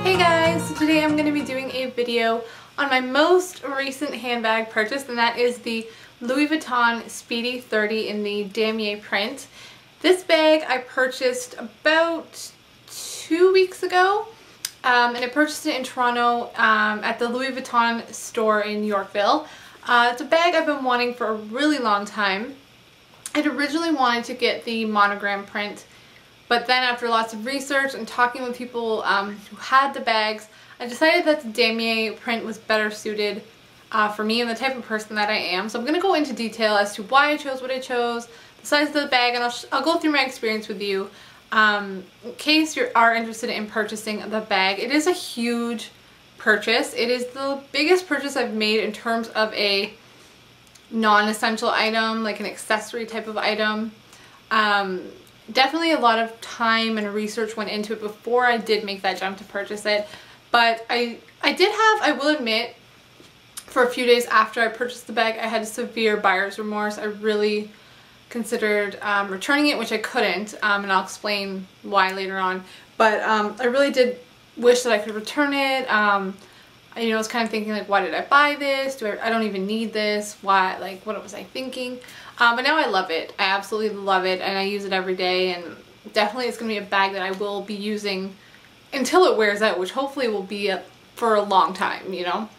Hey guys, so today I'm going to be doing a video on my most recent handbag purchase, and that is the Louis Vuitton Speedy 30 in the Damier print. This bag I purchased about 2 weeks ago, and I purchased it in Toronto at the Louis Vuitton store in Yorkville. It's a bag I've been wanting for a really long time. I'd originally wanted to get the monogram print, but then after lots of research and talking with people who had the bags, I decided that the Damier print was better suited for me and the type of person that I am. So I'm going to go into detail as to why I chose what I chose, the size of the bag, and I'll go through my experience with you in case you are interested in purchasing the bag. It is a huge purchase. It is the biggest purchase I've made in terms of a non-essential item, like an accessory type of item. Definitely a lot of time and research went into it before I did make that jump to purchase it. But I will admit, for a few days after I purchased the bag, I had severe buyer's remorse. I really considered returning it, which I couldn't, and I'll explain why later on. But I really did wish that I could return it. You know, I was kind of thinking, like, why did I buy this? I don't even need this. Why? Like, what was I thinking? But now I love it. I absolutely love it, and I use it every day, and definitely it's going to be a bag that I will be using until it wears out, which hopefully will be for a long time, you know?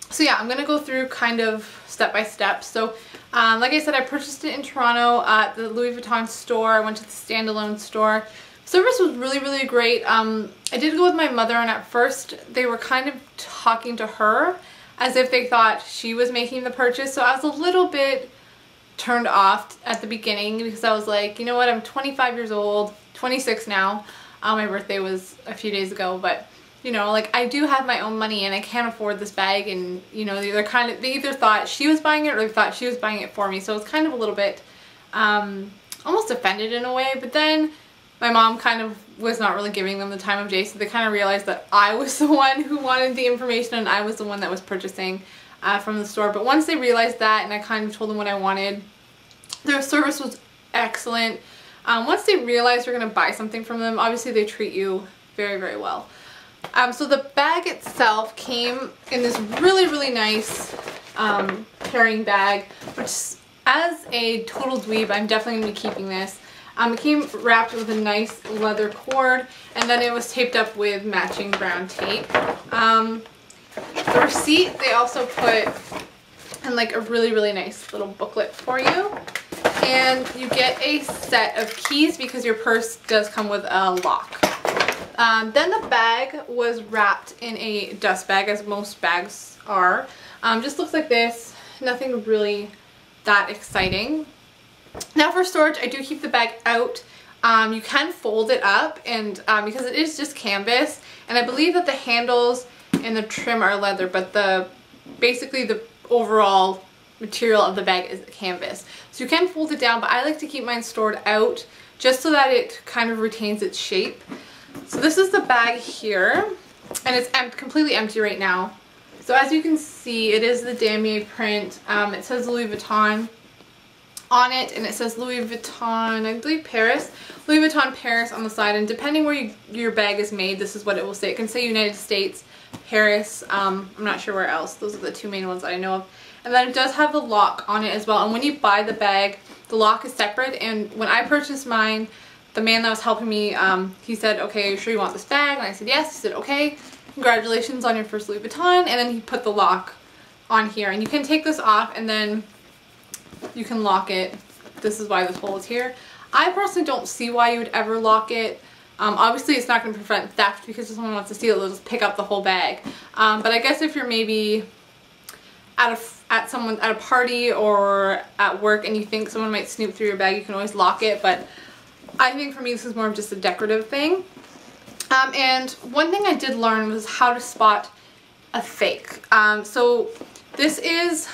So yeah, I'm going to go through kind of step by step. So like I said, I purchased it in Toronto at the Louis Vuitton store. I went to the standalone store. Service was really, really great. I did go with my mother, and at first they were kind of talking to her as if they thought she was making the purchase. So I was a little bit turned off at the beginning because I was like, you know what, I'm 25 years old, 26 now. My birthday was a few days ago, but you know, like, I do have my own money and I can't afford this bag, and you know, they either thought she was buying it or they thought she was buying it for me. So it was kind of a little bit almost offended in a way. But then my mom kind of was not really giving them the time of day, so they kind of realized that I was the one who wanted the information and I was the one that was purchasing from the store. But once they realized that, and I kind of told them what I wanted, their service was excellent. Once they realized you're going to buy something from them, obviously they treat you very, very well. So the bag itself came in this really, really nice carrying bag, which as a total dweeb, I'm definitely going to be keeping this. It came wrapped with a nice leather cord, and then it was taped up with matching brown tape. The receipt they also put in like a really, really nice little booklet for you. And you get a set of keys because your purse does come with a lock. Then the bag was wrapped in a dust bag, as most bags are. Just looks like this. Nothing really that exciting. Now for storage, I do keep the bag out. You can fold it up, and because it is just canvas, and I believe that the handles and the trim are leather, but basically the overall material of the bag is canvas. So you can fold it down, but I like to keep mine stored out just so that it kind of retains its shape. So this is the bag here, and it's completely empty right now. So as you can see, it is the Damier print. It says Louis Vuitton on it, and it says Louis Vuitton, I believe Paris, Louis Vuitton Paris on the side, and depending where your bag is made, this is what it will say. It can say United States, Paris, I'm not sure where else. Those are the two main ones that I know of. And then it does have the lock on it as well, and when you buy the bag, the lock is separate. And when I purchased mine, the man that was helping me, he said, okay, are you sure you want this bag? And I said yes. He said, okay, congratulations on your first Louis Vuitton. And then he put the lock on here, and you can take this off and then you can lock it. This is why this hole is here. I personally don't see why you would ever lock it. Obviously it's not going to prevent theft, because if someone wants to steal it, they'll just pick up the whole bag. But I guess if you're maybe at a party or at work and you think someone might snoop through your bag, you can always lock it. But I think for me this is more of just a decorative thing. And one thing I did learn was how to spot a fake. So this is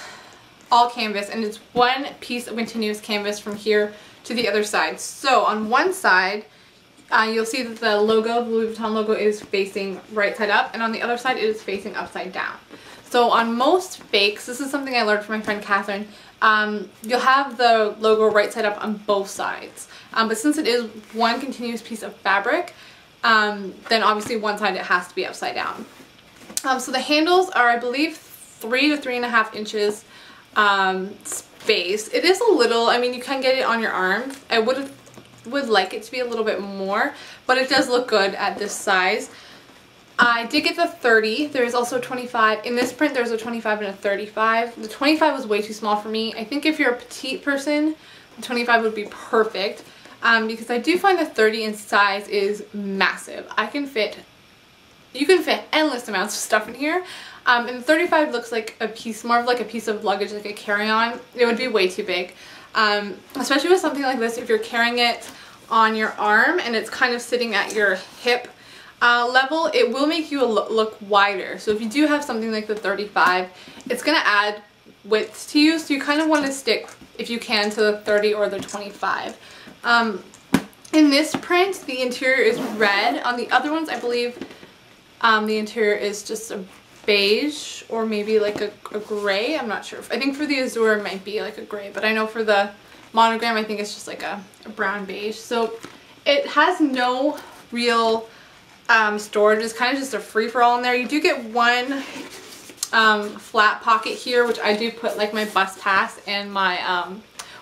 all canvas, and it's one piece of continuous canvas from here to the other side. So on one side, you'll see that the logo, the Louis Vuitton logo, is facing right side up, and on the other side it is facing upside down. So on most fakes, this is something I learned from my friend Catherine, you'll have the logo right side up on both sides. But since it is one continuous piece of fabric, then obviously one side it has to be upside down. So the handles are, I believe, 3 to 3.5 inches space. It is a little, I mean, you can get it on your arm. I would like it to be a little bit more, but it does look good at this size. I did get the 30. There's also a 25. In this print, there's a 25 and a 35. The 25 was way too small for me. I think if you're a petite person, the 25 would be perfect, because I do find the 30 in size is massive. You can fit endless amounts of stuff in here. And the 35 looks like a piece, more of like a piece of luggage, like a carry-on. It would be way too big. Especially with something like this, if you're carrying it on your arm and it's kind of sitting at your hip level, it will make you look wider. So if you do have something like the 35, it's going to add width to you. So you kind of want to stick, if you can, to the 30 or the 25. In this print, the interior is red. On the other ones, I believe the interior is just a beige or maybe like a gray. I'm not sure. I think for the Azure it might be like a gray, but I know for the monogram I think it's just like a brown beige. So it has no real storage. It's kind of just a free-for-all in there. You do get one flat pocket here, which I do put like my bus pass and my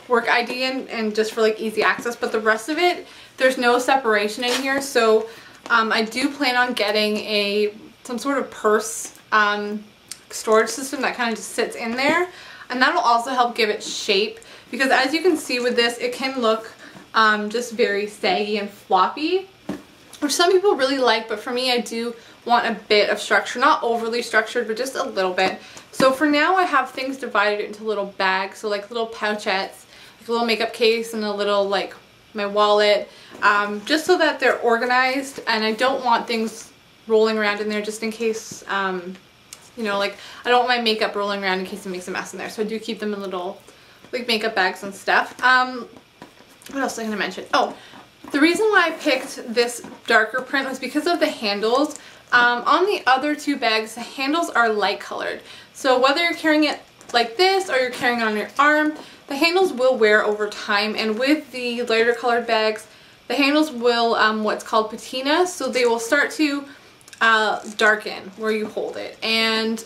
work ID in, and just for like easy access, but the rest of it, there's no separation in here. So I do plan on getting some sort of purse storage system that kind of just sits in there, and that'll also help give it shape, because as you can see with this, it can look just very saggy and floppy, which some people really like, but for me, I do want a bit of structure, not overly structured, but just a little bit. So for now, I have things divided into little bags, so like little pouchettes, like a little makeup case and a little like my wallet, just so that they're organized, and I don't want things rolling around in there just in case, you know, like I don't want my makeup rolling around in case it makes a mess in there. So I do keep them in little like makeup bags and stuff. What else was I going to mention? Oh, the reason why I picked this darker print was because of the handles. On the other two bags, the handles are light colored. So whether you're carrying it like this or you're carrying it on your arm, the handles will wear over time. And with the lighter colored bags, the handles will what's called patina, so they will start to darken where you hold it. And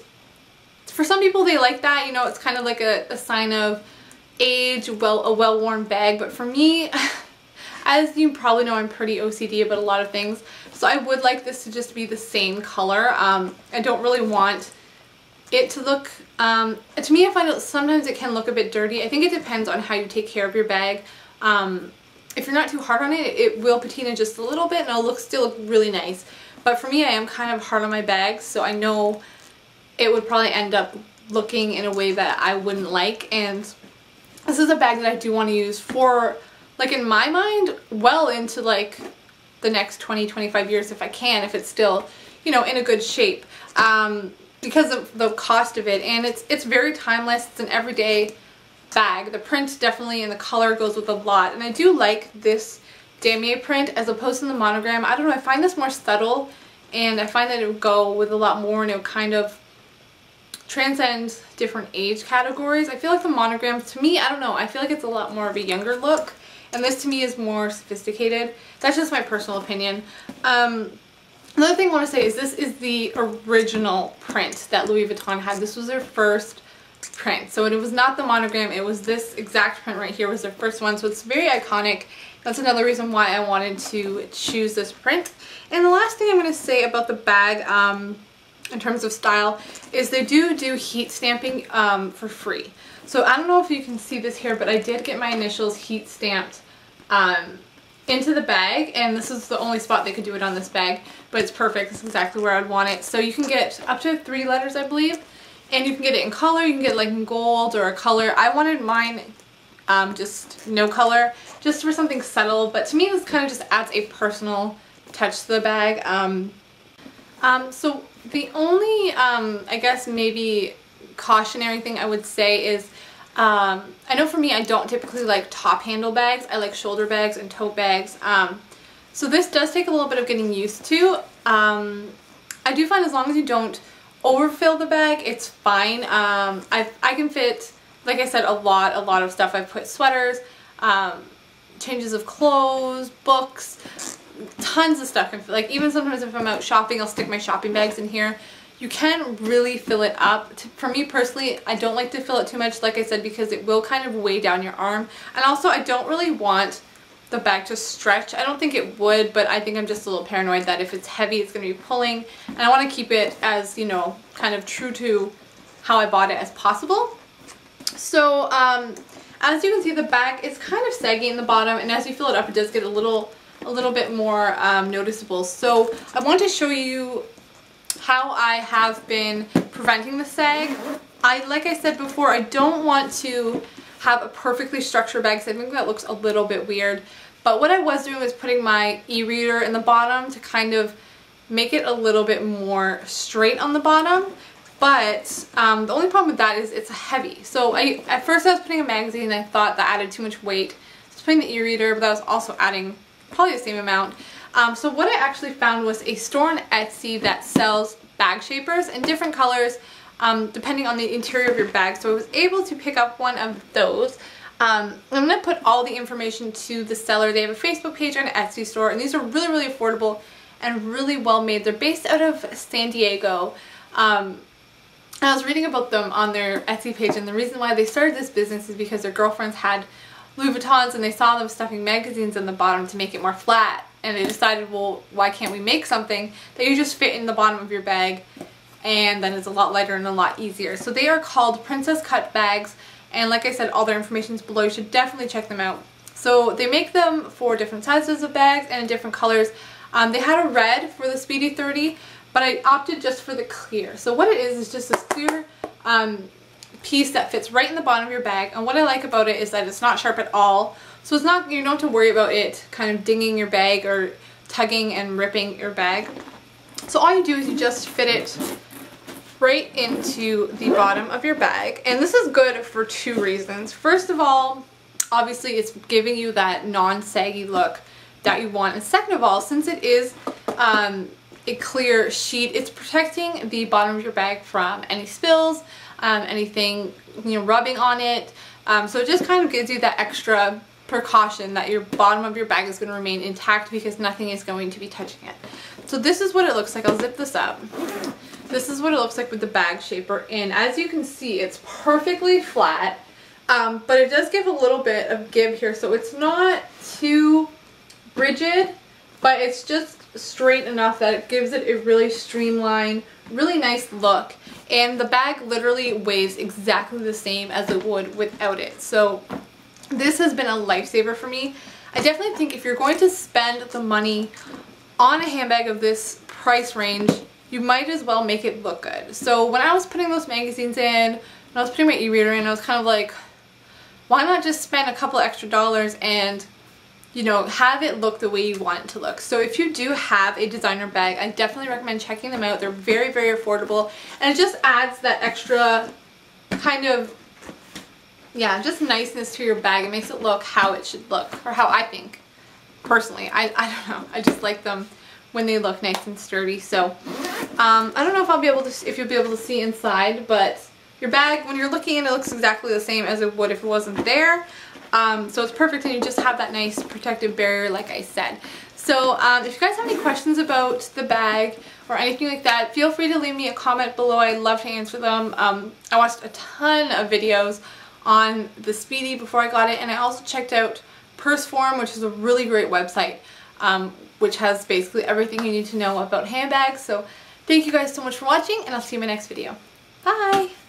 for some people, they like that, you know, it's kind of like a sign of age, a well-worn bag. But for me, as you probably know, I'm pretty OCD about a lot of things, so I would like this to just be the same color. I don't really want it to look, to me, I find it sometimes it can look a bit dirty. I think it depends on how you take care of your bag. If you're not too hard on it, it will patina just a little bit and it'll still look really nice. But for me, I am kind of hard on my bags, so I know it would probably end up looking in a way that I wouldn't like. And this is a bag that I do want to use for, like, in my mind, well into like the next 20-25 years if I can, if it's still, you know, in a good shape, because of the cost of it. And it's very timeless. It's an everyday bag. The print definitely and the color goes with a lot, and I do like this damier print as opposed to the monogram. I don't know, I find this more subtle, and I find that it would go with a lot more, and it would kind of transcend different age categories. I feel like the monograms, to me, I don't know, I feel like it's a lot more of a younger look, and this to me is more sophisticated. That's just my personal opinion. Another thing I want to say is this is the original print that Louis Vuitton had. This was their first print, so it was not the monogram, it was this exact print right here was their first one, so it's very iconic. That's another reason why I wanted to choose this print. And the last thing I'm going to say about the bag in terms of style is they do heat stamping for free. So I don't know if you can see this here, but I did get my initials heat stamped into the bag, and this is the only spot they could do it on this bag, but it's perfect. It's exactly where I'd want it. So you can get up to 3 letters, I believe, and you can get it in color. You can get like in gold or a color. I wanted mine just no color, just for something subtle, but to me this kind of just adds a personal touch to the bag. So the only I guess maybe cautionary thing I would say is I know for me, I don't typically like top handle bags. I like shoulder bags and tote bags. So this does take a little bit of getting used to. I do find as long as you don't overfill the bag, it's fine. I can fit, like I said, a lot of stuff. I've put sweaters, changes of clothes, books, tons of stuff. Like even sometimes if I'm out shopping, I'll stick my shopping bags in here. You can really fill it up. For me personally, I don't like to fill it too much, like I said, because it will kind of weigh down your arm. And also I don't really want the bag to stretch. I don't think it would, but I think I'm just a little paranoid that if it's heavy, it's going to be pulling. And I want to keep it as, you know, kind of true to how I bought it as possible. So as you can see, the bag is kind of saggy in the bottom, and as you fill it up, it does get a little bit more noticeable. So I want to show you how I have been preventing the sag. Like I said before, I don't want to have a perfectly structured bag, so I think that looks a little bit weird. But what I was doing was putting my e-reader in the bottom to kind of make it a little bit more straight on the bottom. But the only problem with that is it's heavy. So at first I was putting a magazine, and I thought that added too much weight. So I was putting the e-reader, but that was also adding probably the same amount. So what I actually found was a store on Etsy that sells bag shapers in different colors depending on the interior of your bag. So I was able to pick up one of those. I'm going to put all the information to the seller. They have a Facebook page and an Etsy store, and these are really, really affordable and really well made. They're based out of San Diego. I was reading about them on their Etsy page, and the reason why they started this business is because their girlfriends had Louis Vuittons and they saw them stuffing magazines in the bottom to make it more flat, and they decided, well, why can't we make something that you just fit in the bottom of your bag, and then it's a lot lighter and a lot easier. So they are called Princess Cut Bags, and like I said, all their information is below. You should definitely check them out. So they make them for different sizes of bags and in different colors. They had a red for the Speedy 30, but I opted just for the clear. So what it is just this clear piece that fits right in the bottom of your bag. And what I like about it is that it's not sharp at all. So it's not, you don't have to worry about it kind of dinging your bag or tugging and ripping your bag. So all you do is you just fit it right into the bottom of your bag. And this is good for two reasons. First of all, obviously it's giving you that non-saggy look that you want. And second of all, since it is a clear sheet, it's protecting the bottom of your bag from any spills, anything, you know, rubbing on it. So it just kind of gives you that extra precaution that your bottom of your bag is going to remain intact because nothing is going to be touching it. So this is what it looks like. I'll zip this up. This is what it looks like with the bag shaper, and as you can see, it's perfectly flat, but it does give a little bit of give here, so it's not too rigid, but it's just straight enough that it gives it a really streamlined, really nice look. And the bag literally weighs exactly the same as it would without it. So this has been a lifesaver for me. I definitely think if you're going to spend the money on a handbag of this price range, you might as well make it look good. So when I was putting those magazines in, when I was putting my e-reader in, I was kind of like, why not just spend a couple extra dollars and, you know, have it look the way you want it to look. So if you do have a designer bag, I definitely recommend checking them out. They're very, very affordable, and it just adds that extra kind of, yeah, just niceness to your bag. It makes it look how it should look, or how I think personally. I don't know, I just like them when they look nice and sturdy. So I don't know if I'll be able to, if you'll be able to see inside, but your bag, when you're looking in, it looks exactly the same as it would if it wasn't there. So it's perfect, and you just have that nice protective barrier like I said. So if you guys have any questions about the bag or anything like that, feel free to leave me a comment below. I'd love to answer them. I watched a ton of videos on the Speedy before I got it, and I also checked out Purse Forum, which is a really great website, which has basically everything you need to know about handbags. So thank you guys so much for watching, and I'll see you in my next video. Bye!